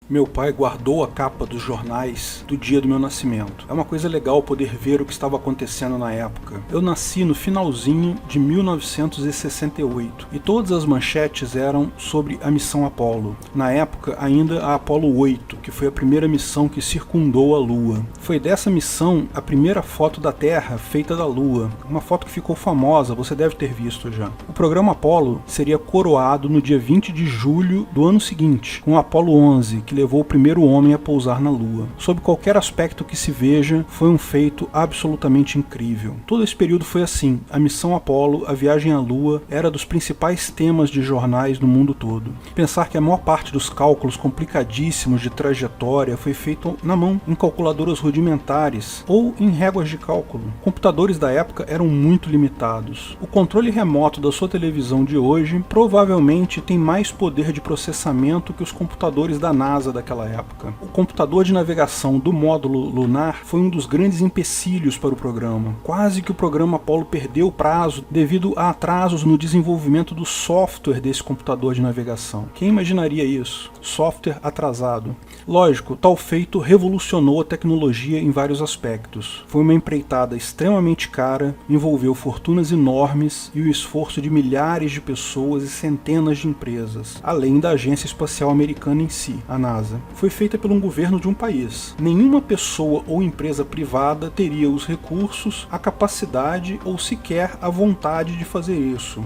Meu pai guardou a capa dos jornais do dia do meu nascimento. É uma coisa legal poder ver o que estava acontecendo na época. Eu nasci no finalzinho de 1968 e todas as manchetes eram sobre a missão Apollo. Na época, ainda a Apollo 8, que foi a primeira missão que circundou a Lua. Foi dessa missão a primeira foto da Terra feita da Lua. Uma foto que ficou famosa, você deve ter visto já. O programa Apollo seria coroado no dia 20 de julho do ano seguinte, com o Apollo 11, que levou o primeiro homem a pousar na Lua. Sob qualquer aspecto que se veja, foi um feito absolutamente incrível. Todo esse período foi assim. A missão Apollo, a viagem à Lua, era dos principais temas de jornais no mundo todo. Pensar que a maior parte dos cálculos complicadíssimos de trajetória foi feito na mão, em calculadoras rudimentares ou em réguas de cálculo. Computadores da época eram muito limitados. O controle remoto da sua televisão de hoje provavelmente tem mais poder de processamento que os computadores da NASA daquela época. O computador de navegação do módulo lunar foi um dos grandes empecilhos para o programa. Quase que o programa Apollo perdeu o prazo devido a atrasos no desenvolvimento do software desse computador de navegação. Quem imaginaria isso? Software atrasado. Lógico, tal feito revolucionou a tecnologia em vários aspectos. Foi uma empreitada extremamente cara, envolveu fortunas enormes e o esforço de milhares de pessoas e centenas de empresas, além da Agência Espacial Americana em si, a NASA. Foi feita por um governo de um país. Nenhuma pessoa ou empresa privada teria os recursos, a capacidade ou sequer a vontade de fazer isso.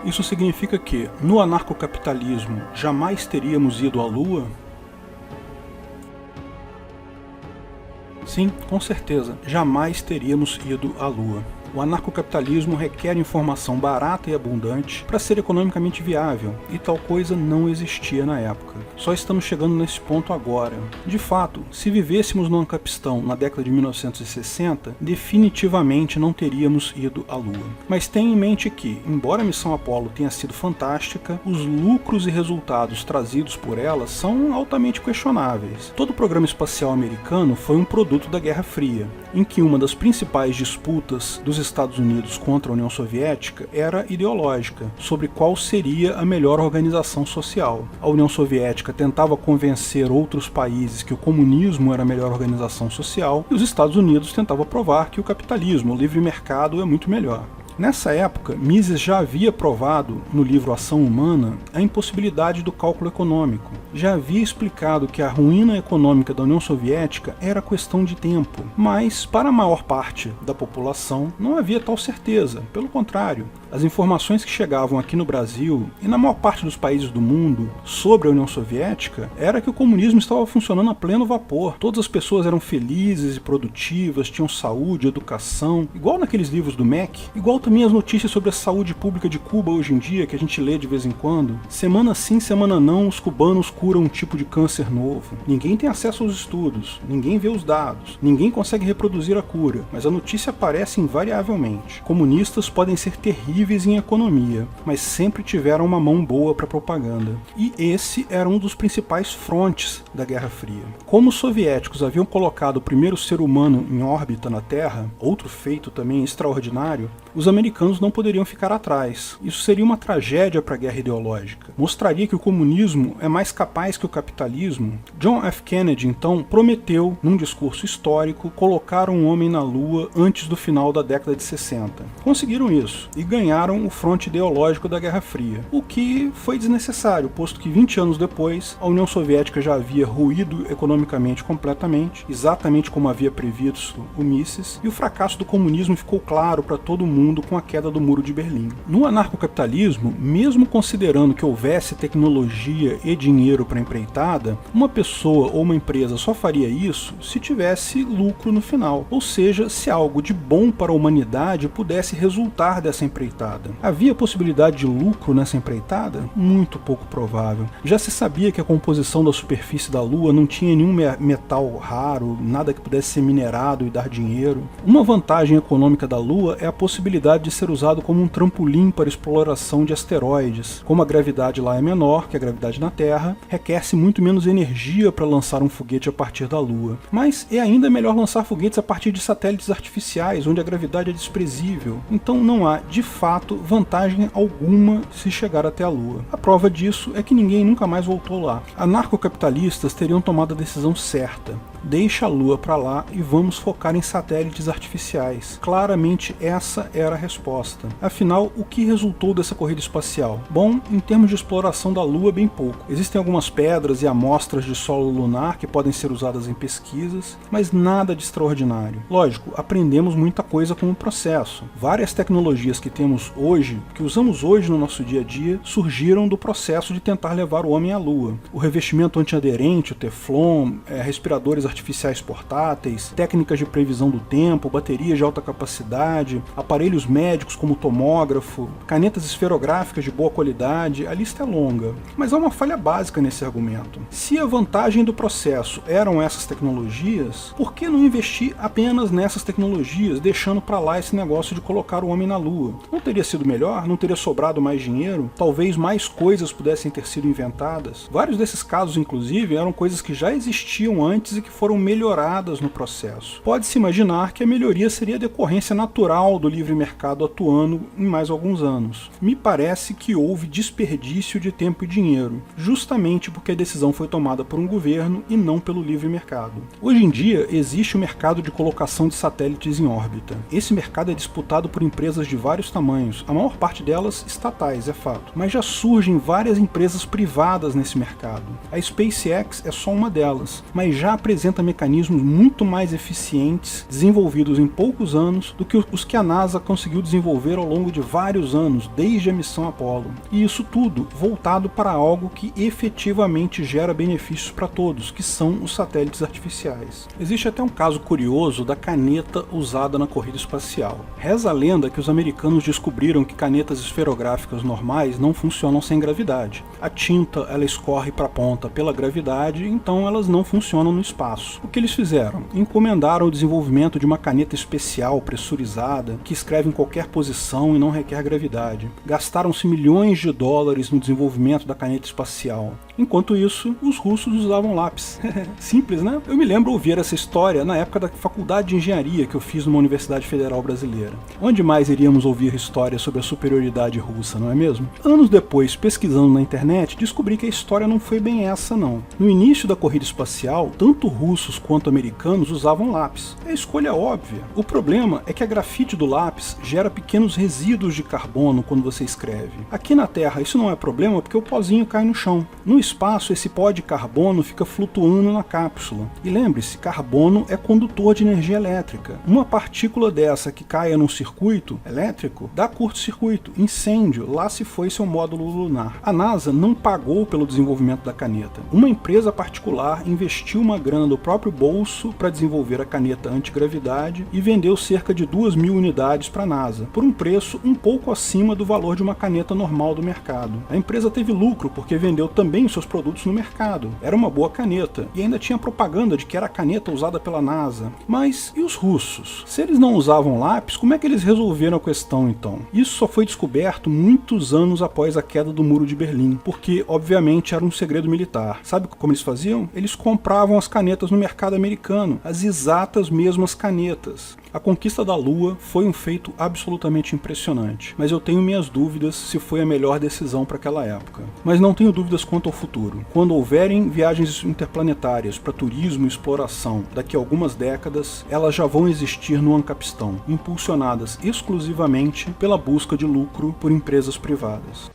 Isso significa que, no anarcocapitalismo, jamais teríamos ido à Lua? Sim, com certeza, jamais teríamos ido à Lua. O anarcocapitalismo requer informação barata e abundante para ser economicamente viável, e tal coisa não existia na época. Só estamos chegando nesse ponto agora. De fato, se vivêssemos no Ancapistan na década de 1960, definitivamente não teríamos ido à Lua. Mas tenha em mente que, embora a missão Apollo tenha sido fantástica, os lucros e resultados trazidos por ela são altamente questionáveis. Todo o programa espacial americano foi um produto da Guerra Fria, em que uma das principais disputas dos Estados Unidos contra a União Soviética era ideológica, sobre qual seria a melhor organização social. A União Soviética tentava convencer outros países que o comunismo era a melhor organização social, e os Estados Unidos tentavam provar que o capitalismo, o livre mercado, é muito melhor. Nessa época, Mises já havia provado, no livro Ação Humana, a impossibilidade do cálculo econômico. Já havia explicado que a ruína econômica da União Soviética era questão de tempo, mas para a maior parte da população não havia tal certeza. Pelo contrário, as informações que chegavam aqui no Brasil e na maior parte dos países do mundo sobre a União Soviética era que o comunismo estava funcionando a pleno vapor. Todas as pessoas eram felizes e produtivas, tinham saúde, educação, igual naqueles livros do MEC, igual também as notícias sobre a saúde pública de Cuba hoje em dia, que a gente lê de vez em quando. Semana sim, semana não, os cubanos curam um tipo de câncer novo. Ninguém tem acesso aos estudos, ninguém vê os dados, ninguém consegue reproduzir a cura, mas a notícia aparece invariavelmente. Comunistas podem ser terríveis em economia, mas sempre tiveram uma mão boa para propaganda. E esse era um dos principais frontes da Guerra Fria. Como os soviéticos haviam colocado o primeiro ser humano em órbita na Terra, outro feito também extraordinário, os americanos não poderiam ficar atrás. Isso seria uma tragédia para a guerra ideológica. Mostraria que o comunismo é mais capaz que o capitalismo. John F. Kennedy, então, prometeu, num discurso histórico, colocar um homem na Lua antes do final da década de 60. Conseguiram isso, e ganharam o fronte ideológico da Guerra Fria, o que foi desnecessário, posto que 20 anos depois, a União Soviética já havia ruído economicamente completamente, exatamente como havia previsto o Mises, e o fracasso do comunismo ficou claro para todo mundo com a queda do Muro de Berlim. No anarcocapitalismo, mesmo considerando que houvesse tecnologia e dinheiro para empreitada, uma pessoa ou uma empresa só faria isso se tivesse lucro no final, ou seja, se algo de bom para a humanidade pudesse resultar dessa empreitada. Havia possibilidade de lucro nessa empreitada? Muito pouco provável. Já se sabia que a composição da superfície da Lua não tinha nenhum metal raro, nada que pudesse ser minerado e dar dinheiro. Uma vantagem econômica da Lua é a possibilidade de ser usado como um trampolim para exploração de asteroides. Como a gravidade lá é menor que a gravidade na Terra, requer-se muito menos energia para lançar um foguete a partir da Lua. Mas é ainda melhor lançar foguetes a partir de satélites artificiais, onde a gravidade é desprezível. Então não há, de fato, fato, vantagem alguma se chegar até a Lua. A prova disso é que ninguém nunca mais voltou lá. Anarcocapitalistas teriam tomado a decisão certa. Deixa a Lua para lá e vamos focar em satélites artificiais. Claramente essa era a resposta. Afinal, o que resultou dessa corrida espacial? Bom, em termos de exploração da Lua, bem pouco. Existem algumas pedras e amostras de solo lunar que podem ser usadas em pesquisas, mas nada de extraordinário. Lógico, aprendemos muita coisa com o processo. Várias tecnologias que temos hoje, que usamos hoje no nosso dia a dia, surgiram do processo de tentar levar o homem à Lua. O revestimento antiaderente, o Teflon, respiradores artificiais portáteis, técnicas de previsão do tempo, baterias de alta capacidade, aparelhos médicos como tomógrafo, canetas esferográficas de boa qualidade, a lista é longa. Mas há uma falha básica nesse argumento. Se a vantagem do processo eram essas tecnologias, por que não investir apenas nessas tecnologias, deixando para lá esse negócio de colocar o homem na Lua? Não teria sido melhor? Não teria sobrado mais dinheiro? Talvez mais coisas pudessem ter sido inventadas? Vários desses casos, inclusive, eram coisas que já existiam antes e que foram melhoradas no processo. Pode-se imaginar que a melhoria seria a decorrência natural do livre mercado atuando em mais alguns anos. Me parece que houve desperdício de tempo e dinheiro, justamente porque a decisão foi tomada por um governo e não pelo livre mercado. Hoje em dia, existe o mercado de colocação de satélites em órbita. Esse mercado é disputado por empresas de vários tamanhos, a maior parte delas estatais, é fato, mas já surgem várias empresas privadas nesse mercado. A SpaceX é só uma delas, mas já apresenta mecanismos muito mais eficientes, desenvolvidos em poucos anos, do que os que a NASA conseguiu desenvolver ao longo de vários anos, desde a missão Apollo. E isso tudo voltado para algo que efetivamente gera benefícios para todos, que são os satélites artificiais. Existe até um caso curioso da caneta usada na corrida espacial. Reza a lenda que os americanos descobriram que canetas esferográficas normais não funcionam sem gravidade. A tinta ela escorre para a ponta pela gravidade, então elas não funcionam no espaço. O que eles fizeram? Encomendaram o desenvolvimento de uma caneta especial, pressurizada, que escreve em qualquer posição e não requer gravidade. Gastaram-se milhões de dólares no desenvolvimento da caneta espacial. Enquanto isso, os russos usavam lápis. Simples, né? Eu me lembro ouvir essa história na época da faculdade de engenharia que eu fiz numa universidade federal brasileira. Onde mais iríamos ouvir histórias sobre a superioridade russa, não é mesmo? Anos depois, pesquisando na internet, descobri que a história não foi bem essa, não. No início da corrida espacial, tanto russos quanto americanos usavam lápis. É a escolha óbvia. O problema é que a grafite do lápis gera pequenos resíduos de carbono quando você escreve. Aqui na Terra isso não é problema porque o pozinho cai no chão. No espaço, esse pó de carbono fica flutuando na cápsula. E lembre-se, carbono é condutor de energia elétrica. Uma partícula dessa que caia num circuito elétrico dá curto-circuito, incêndio, lá se foi seu módulo lunar. A NASA não pagou pelo desenvolvimento da caneta. Uma empresa particular investiu uma grana do próprio bolso para desenvolver a caneta antigravidade e vendeu cerca de 2.000 unidades para a NASA, por um preço um pouco acima do valor de uma caneta normal do mercado. A empresa teve lucro porque vendeu também os seus produtos no mercado. Era uma boa caneta, e ainda tinha propaganda de que era a caneta usada pela NASA. Mas e os russos? Se eles não usavam lápis, como é que eles resolveram a questão então? Isso só foi descoberto muitos anos após a queda do Muro de Berlim, porque obviamente era um segredo militar. Sabe como eles faziam? Eles compravam as canetas no mercado americano, as exatas mesmas canetas. A conquista da Lua foi um feito absolutamente impressionante, mas eu tenho minhas dúvidas se foi a melhor decisão para aquela época. Mas não tenho dúvidas quanto ao futuro. Quando houverem viagens interplanetárias para turismo e exploração daqui a algumas décadas, elas já vão existir no Ancapistão, impulsionadas exclusivamente pela busca de lucro por empresas privadas.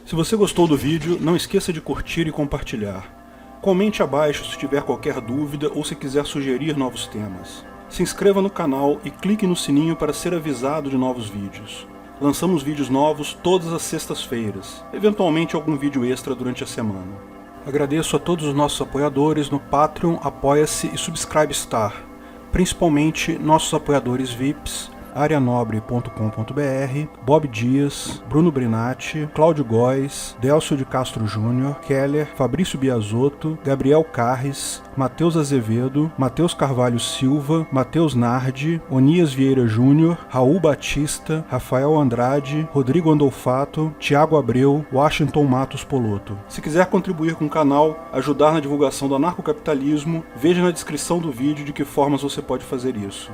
Se você gostou do vídeo, não esqueça de curtir e compartilhar. Comente abaixo se tiver qualquer dúvida ou se quiser sugerir novos temas. Se inscreva no canal e clique no sininho para ser avisado de novos vídeos. Lançamos vídeos novos todas as sextas-feiras, eventualmente algum vídeo extra durante a semana. Agradeço a todos os nossos apoiadores no Patreon, Apoia-se e Subscribestar, principalmente nossos apoiadores VIPs, arianobre.com.br, Bob Dias, Bruno Brinatti, Cláudio Góes, Delcio de Castro Júnior, Keller, Fabrício Biasotto, Gabriel Carres, Matheus Azevedo, Matheus Carvalho Silva, Matheus Nardi, Onias Vieira Júnior, Raul Batista, Rafael Andrade, Rodrigo Andolfato, Thiago Abreu, Washington Matos Poloto. Se quiser contribuir com o canal, ajudar na divulgação do anarcocapitalismo, veja na descrição do vídeo de que formas você pode fazer isso.